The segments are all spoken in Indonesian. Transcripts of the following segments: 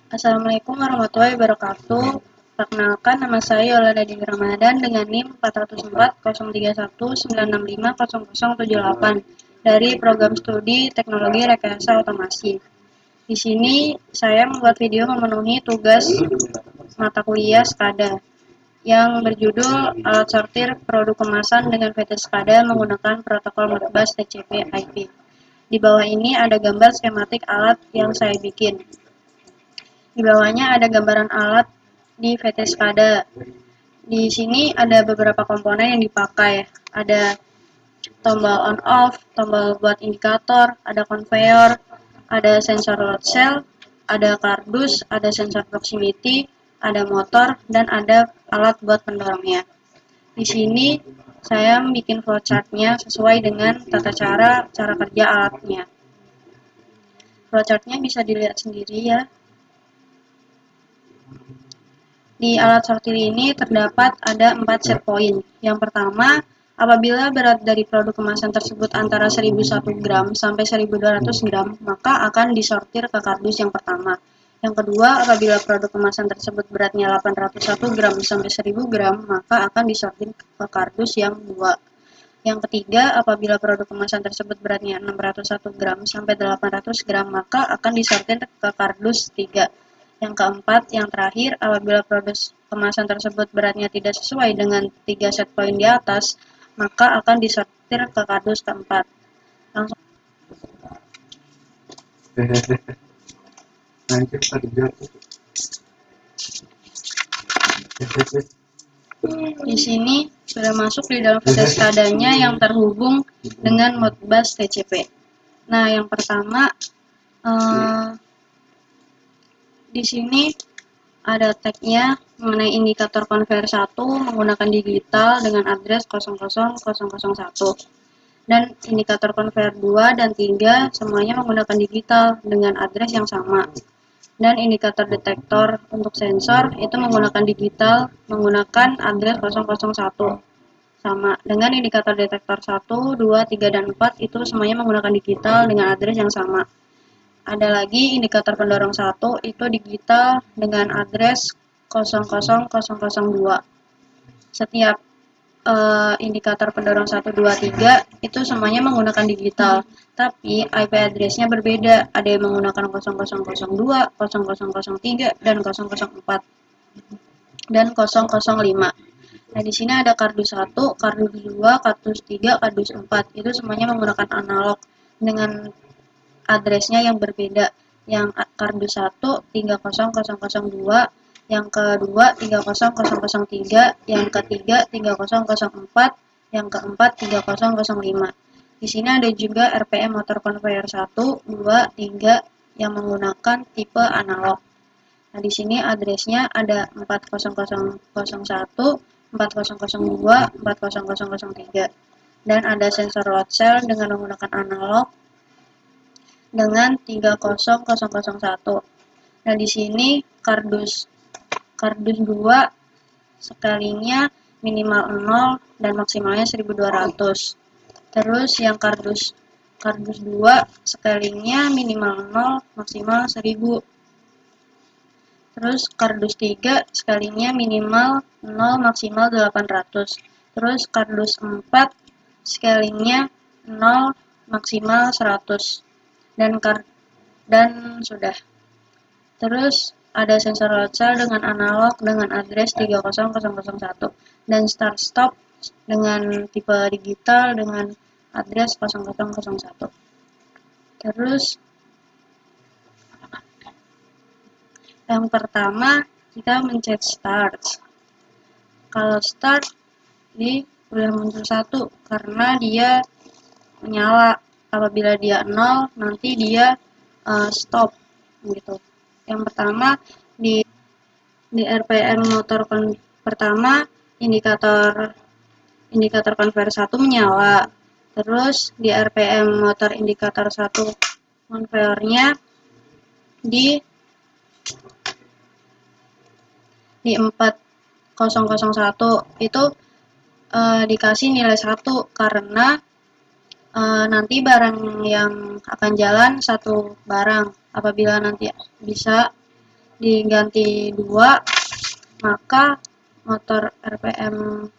Assalamualaikum warahmatullahi wabarakatuh. Perkenalkan, nama saya Yolanda Dewi Ramadan dengan NIM 404 031 965 0078 dari Program Studi Teknologi Rekayasa Otomasi. Di sini saya membuat video memenuhi tugas mata kuliah SKADA yang berjudul Alat Sortir Produk Kemasan dengan PT SKADA menggunakan protokol Modbus TCP/IP. Di bawah ini ada gambar skematik alat yang saya bikin. Di bawahnya ada gambaran alat di VT SCADA. Di sini ada beberapa komponen yang dipakai. Ada tombol on off, tombol buat indikator, ada conveyor, ada sensor load cell, ada kardus, ada sensor proximity, ada motor, dan ada alat buat pendorongnya. Di sini saya bikin flowchartnya sesuai dengan tata cara kerja alatnya. Flowchartnya bisa dilihat sendiri ya. Di alat sortir ini terdapat ada 4 set point. Yang pertama, apabila berat dari produk kemasan tersebut antara 1001 gram sampai 1200 gram, maka akan disortir ke kardus yang pertama. Yang kedua, apabila produk kemasan tersebut beratnya 801 gram sampai 1000 gram, maka akan disortir ke kardus yang 2. Yang ketiga, apabila produk kemasan tersebut beratnya 601 gram sampai 800 gram, maka akan disortir ke kardus 3. Yang keempat, yang terakhir, apabila produk kemasan tersebut beratnya tidak sesuai dengan 3 set point di atas, maka akan disortir ke kardus keempat. Langsung. Di sini sudah masuk di dalam VT SCADA-nya yang terhubung dengan Modbus TCP. Nah, yang pertama di sini ada tag-nya mengenai indikator conveyor 1 menggunakan digital dengan address 00001. Dan indikator conveyor 2 dan 3 semuanya menggunakan digital dengan address yang sama. Dan indikator detektor untuk sensor itu menggunakan digital menggunakan address 001. Sama dengan indikator detektor 1, 2, 3, dan 4 itu semuanya menggunakan digital dengan address yang sama. Ada lagi indikator pendorong 1 itu digital dengan address 00002. Setiap indikator pendorong 1, 2, 3 itu semuanya menggunakan digital, tapi IP address-nya berbeda. Ada yang menggunakan 0002, 0003, dan 004 dan 005. Nah, di sini ada kardus 1, kardus 2, kardus 3, kardus 4. Itu semuanya menggunakan analog dengan address-nya yang berbeda. Yang kardus 1 30002, yang kedua 30003, yang ketiga 3004, yang keempat 3005. Di sini ada juga RPM motor conveyor 1, 2, 3 yang menggunakan tipe analog. Nah, di sini address-nya ada 40001, 4002, 40003. Dan ada sensor load cell dengan menggunakan analog dengan 30001. Nah, di sini kardus 2 sekalinya minimal 0 dan maksimalnya 1200. Terus yang kardus 2 sekalinya minimal 0 maksimal 1000. Terus kardus 3 sekalinya minimal 0 maksimal 800. Terus kardus 4 sekalinya 0 maksimal 100. Dan sudah. Terus ada sensor load cell dengan analog dengan address 30001 dan start stop dengan tipe digital dengan address 0001. Terus yang pertama kita mencet start. Kalau start di udah muncul 1 karena dia menyala. Apabila dia 0 nanti dia stop gitu. Yang pertama di RPM motor pertama indikator conveyor 1 menyala. Terus di RPM motor indikator 1 conveyornya di 4001 itu dikasih nilai 1 karena nanti barang yang akan jalan satu barang. Apabila nanti bisa diganti 2, maka motor RPM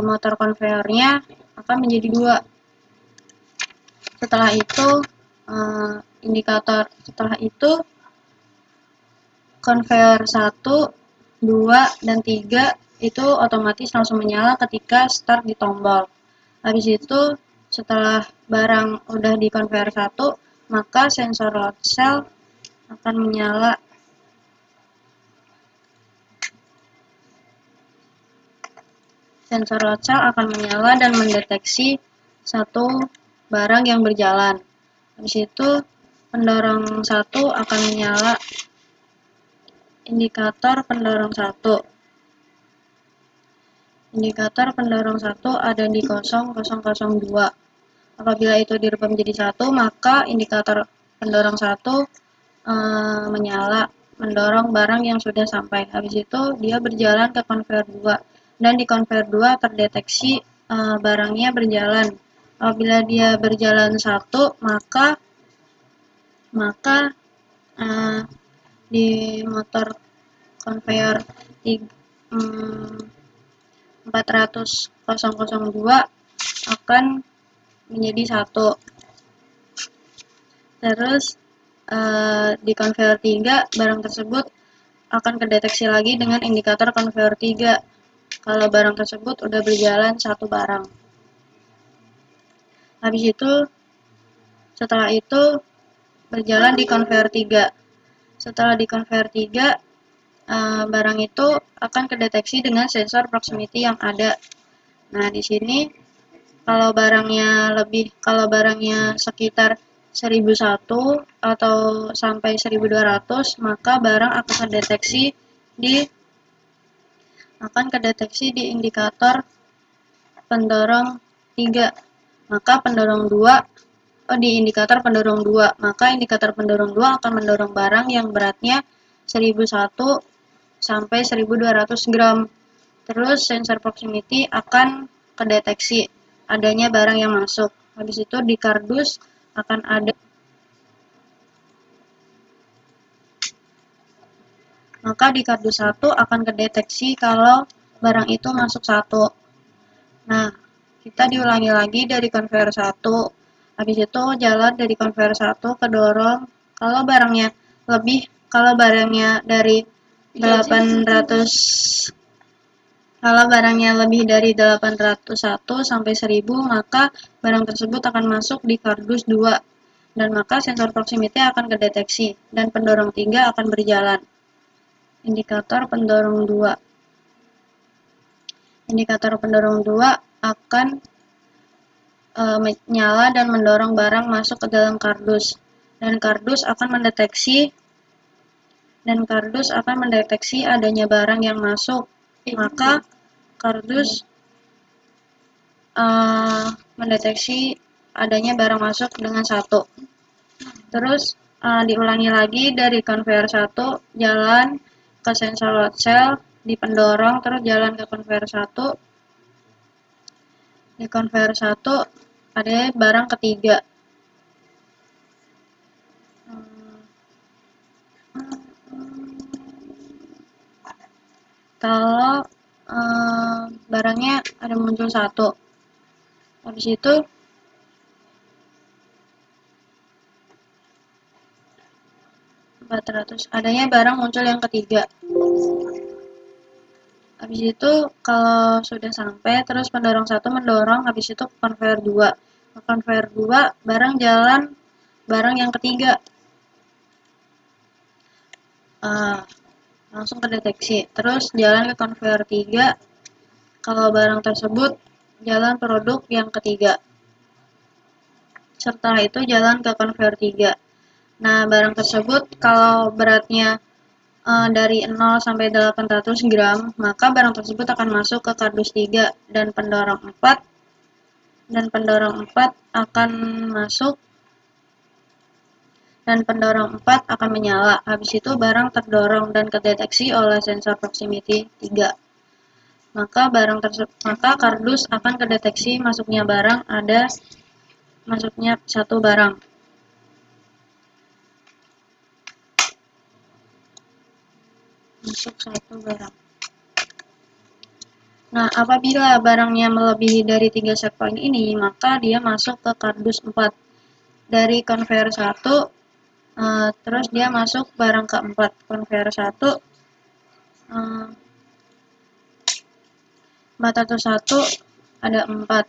motor konveyornya akan menjadi 2. Setelah itu konveyor 1, 2, dan 3 itu otomatis langsung menyala ketika start di tombol. Habis itu setelah barang udah di konveyor 1, maka sensor load cell akan menyala. Sensor load cell akan menyala dan mendeteksi satu barang yang berjalan. Habis itu pendorong 1 akan menyala, indikator pendorong 1. Indikator pendorong 1 ada di 0002. Apabila itu dirubah menjadi 1, maka indikator pendorong 1 menyala, mendorong barang yang sudah sampai. Habis itu dia berjalan ke konveyor 2. Dan di konveyor 2 terdeteksi barangnya berjalan. Apabila dia berjalan 1, maka di motor konveyor 400.002 akan menjadi 1. Terus di konveyor 3 barang tersebut akan kedeteksi lagi dengan indikator konveyor 3 kalau barang tersebut udah berjalan 1 barang. Habis itu setelah itu berjalan di konveyor 3. Setelah di konveyor 3 barang itu akan kedeteksi dengan sensor proximity yang ada. Nah, di sini kalau barangnya sekitar 1001 atau sampai 1200, maka barang akan kedeteksi di indikator pendorong 3. Maka pendorong 2 di indikator pendorong 2, maka indikator pendorong 2 akan mendorong barang yang beratnya 1001 sampai 1200 gram. Terus sensor proximity akan kedeteksi adanya barang yang masuk. Habis itu di kardus akan ada, maka di kardus 1 akan kedeteksi kalau barang itu masuk 1. Nah, kita diulangi lagi dari konveyor 1. Habis itu jalan dari konveyor 1 ke dorong. Kalau barangnya dari 800, kalau barangnya lebih dari 801 sampai 1000, maka barang tersebut akan masuk di kardus 2. Dan maka sensor proximity akan kedeteksi dan pendorong 3 akan berjalan. Indikator pendorong 2. Indikator pendorong 2 akan menyala dan mendorong barang masuk ke dalam kardus. Dan kardus akan mendeteksi adanya barang yang masuk. Maka kardus mendeteksi adanya barang masuk dengan 1. Terus diulangi lagi dari konveyor 1 jalan ke sensor load cell di pendorong, terus jalan ke konveyor 1. Di konveyor 1 ada barang ketiga. Kalau barangnya ada muncul 1. Habis itu adanya barang muncul yang ketiga. Habis itu kalau sudah sampai, terus pendorong 1 mendorong, habis itu konveyor 2. Konveyor 2 barang yang ketiga. Langsung kedeteksi. Terus jalan ke konveyor 3. Kalau barang tersebut jalan produk yang ketiga. Setelah itu jalan ke konveyor 3. Nah, barang tersebut kalau beratnya dari 0 sampai 800 gram, maka barang tersebut akan masuk ke kardus 3 dan pendorong 4 akan masuk dan pendorong 4 akan menyala. Habis itu barang terdorong dan kedeteksi oleh sensor proximity 3. Maka kardus akan kedeteksi masuknya barang ada masuknya satu barang. Masuk satu barang. Nah, apabila barangnya melebihi dari 3 set point ini, maka dia masuk ke kardus 4. Dari conveyor 1, terus dia masuk barang keempat. Conveyor 1, 401 ada 4.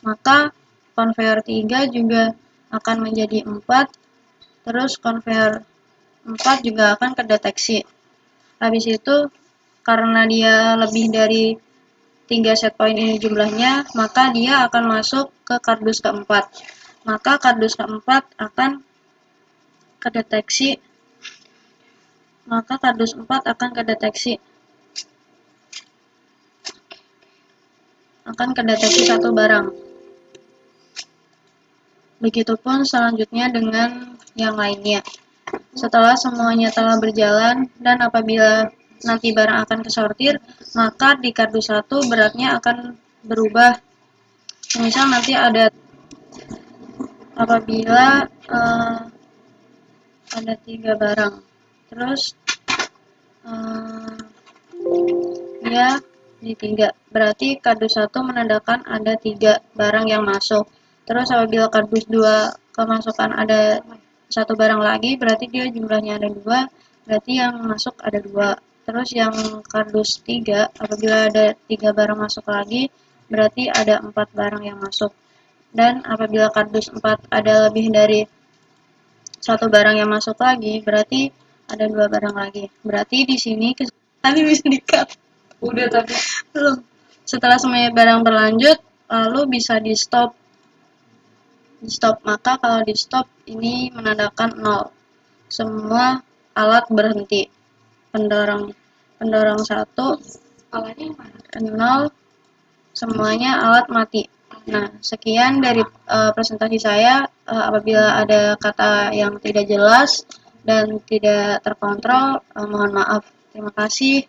Maka conveyor 3 juga akan menjadi 4. Terus conveyor 4 juga akan kedeteksi. Habis itu, karena dia lebih dari 3 set point ini jumlahnya, maka dia akan masuk ke kardus keempat. Maka kardus keempat akan kedeteksi. Maka kardus 4 akan kedeteksi. Akan kedeteksi satu barang. Begitupun selanjutnya dengan yang lainnya. Setelah semuanya telah berjalan dan apabila nanti barang akan kesortir, maka di kardus 1 beratnya akan berubah. Misal nanti ada apabila ada 3 barang, terus dia di 3, berarti kardus 1 menandakan ada 3 barang yang masuk. Terus apabila kardus 2 kemasukan ada satu barang lagi, berarti dia jumlahnya ada 2, berarti yang masuk ada 2. Terus yang kardus 3, apabila ada 3 barang masuk lagi, berarti ada 4 barang yang masuk. Dan apabila kardus 4 ada lebih dari satu barang yang masuk lagi, berarti ada 2 barang lagi. Berarti di sini tadi bisa di-cut. Udah tapi Belum. Setelah semuanya barang berlanjut, lalu bisa di stop. Di stop, maka kalau di stop ini menandakan 0. Semua alat berhenti. Pendorong 1, alatnya mana? 0, semuanya alat mati. Nah, sekian dari presentasi saya. Apabila ada kata yang tidak jelas dan tidak terkontrol, mohon maaf. Terima kasih.